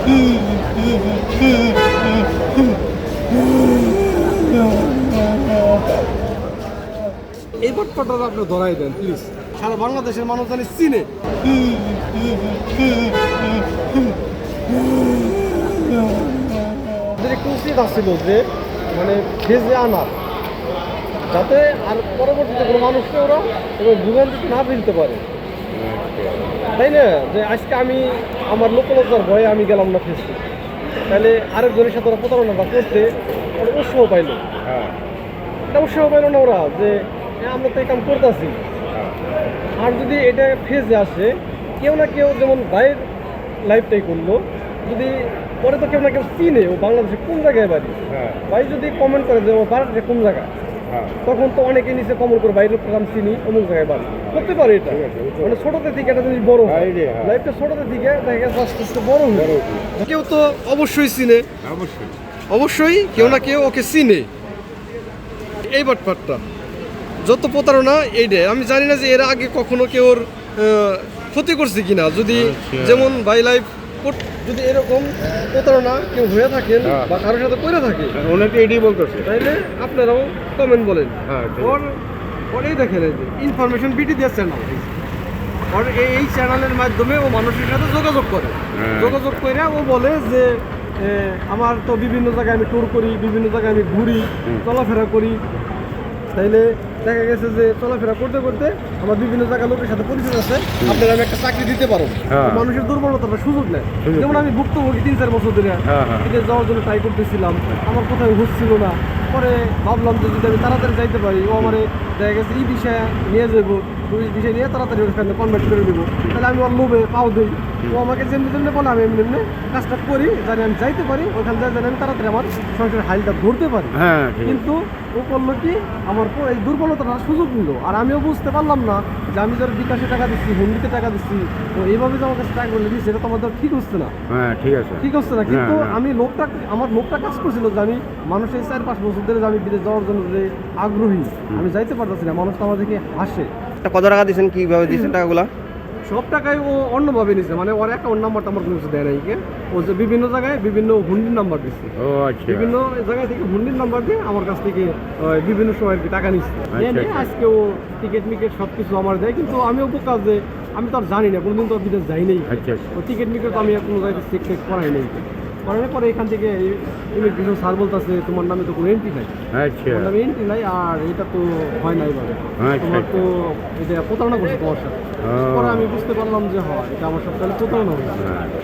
এই বাটপাটা আপনি ধরাই দেন প্লিজ, সারা বাংলাদেশের মানুষ জানি চিনে। একটু উচিত আসছিল যে মানে ভেজে আনার, যাতে আর পরবর্তীতে কোনো মানুষকে ওরা এবং ভুগান্তিতে না ফেলতে পারে, তাই না? যে আজকে আমি আমার লোকলতার ভয়ে আমি গেলাম না ফেসতে, তাহলে আরেকজনের সাথে ওরা প্রতারণাটা করতে ওরা উৎসাহ পাইল। এটা উৎসাহ পাইল না ওরা যে আমরা তো এই কাম করতেছি। আর যদি এটা ফেজে আসে, কেউ না কেউ যেমন ভাইয়ের লাইফটাই করলো, যদি পরে তো কেউ না কেউ চিনে ও বাংলাদেশে কোন জায়গায় বাড়ি, ভাই যদি কমেন্ট করে যে ও বাড়িটা কোন জায়গায়, তখন তো অনেকে নিচে কমেন্ট করে বাইরের প্রোগ্রাম চিনি অমুক জায়গায় বাড়ি করতে পারে। এটা মানে ছোটতে থেকে একটা জিনিস বড় হয়, লাইফটা ছোটতে থেকে দেখা গেছে আস্তে আস্তে বড় হয়। কেউ তো অবশ্যই চিনে, অবশ্যই কেউ না কেউ ওকে চিনে। এই বাটপাটটা যত প্রতারণা এইটাই, আমি জানি না যে এর আগে কখনো কেউ ক্ষতি করছে কিনা। যদি যেমন বাই লাইফ যদি এরকম প্রতারণা কেউ হয়ে থাকেন বা কারোর সাথে করে থাকে, ওনাকে এটাই বলতেছে, তাইলে আপনারাও কমেন্ট বলেন। ওর এই দেখেন ইনফরমেশন বিটি দিয়ে চ্যানেল, ওর এই চ্যানেলের মাধ্যমে ও মানুষের সাথে যোগাযোগ করে, যোগাযোগ করে ও বলে যে আমার তো বিভিন্ন জায়গায় আমি ট্যুর করি, বিভিন্ন জায়গায় আমি ঘুরি, চলাফেরা করি। তাইলে দেখা গেছে যে চলাফেরা করতে করতে আমার বিভিন্ন জায়গায় লোকের সাথে পরিচয় আছে, আপনারা আমি একটা চাকরি দিতে পারো। মানুষের দুর্বলতাটা সুযোগ নেয়। যেমন আমি ভুক্তভোগী 3-4 বছর ধরে বিদেশ যাওয়ার জন্য ট্রাই করতেছিলাম, আমার কোথাও হচ্ছিল না। পরে ভাবলাম যে যদি আমি তাড়াতাড়ি যাইতে পারি, ও আমার দেখা গেছে এই বিষয়ে নিয়ে যাবো, বিষয় নিয়ে তাড়াতাড়ি ওখানে কনভার্ট করে দেবো, তাহলে আমি ওর লোভে পাও দিই। ও আমাকে যেমনি যেমনি বলে আমি এমনি এমনি কাজটা করি, জানি আমি যাইতে পারি ওখানে যাই, জানি আমি তাড়াতাড়ি আমার সংসারের হাইলটা ধরতে পারি। কিন্তু ও করলো কি, আমার এই দুর্বলতার সুযোগ নিল। আর আমিও বুঝতে পারলাম না যে আমি যারা বিকাশে টাকা দিচ্ছি, হুন্ডিতে টাকা দিচ্ছি, তো এইভাবে যে আমার কাছে টাকা করে দিচ্ছি, এটা তো আমাদের ঠিক হচ্ছে না। ঠিক হচ্ছে না। কিন্তু আমি আমার লোকটা কাজ করছিল যে আমি মানুষের 4-5 বছর ধরে যে আমি বিদেশ যাওয়ার জন্য যে আগ্রহী, আমি যাইতে পারতেছি না, মানুষ তো আমাদেরকে হাসে। কত টাকা দিয়েছেন, কিভাবে দিয়েছেন টাকাগুলা? সব টাকায় ও অন্যভাবে নিচ্ছে, মানে ওর অ্যাকাউন্ট নাম্বারটা আমার কোনো কিছু দেয় নাই। ও যে বিভিন্ন জায়গায় বিভিন্ন হুন্ডির নাম্বার দিচ্ছে, বিভিন্ন জায়গায় থেকে হুন্ডির নাম্বার দিয়ে আমার কাছ থেকে বিভিন্ন সময় টাকা নিচ্ছে। আজকে ও টিকিট মিকেট সব কিছু আমার দেয়, কিন্তু আমিও বোকা যে আমি তো আর জানি না, কোনোদিন তো বিদেশ যাই নেই। ও টিকিট মিকেট তো আমি কোনো জায়গায় চেক টেক করাই নেই। করানোর পরে এখান থেকে ইমিগ্রেশন স্যার বলতেছে তোমার নামে তো কোনো এন্ট্রি নাই, তোমার নামে এন্ট্রি নাই, আর এটা তো হয় না, এইভাবে তোমার তো এটা প্রতারণা করছে তোমার সাথে। পরে আমি বুঝতে পারলাম যে হয় এটা আমার সাথে তাহলে প্রতারণা হয়েছে।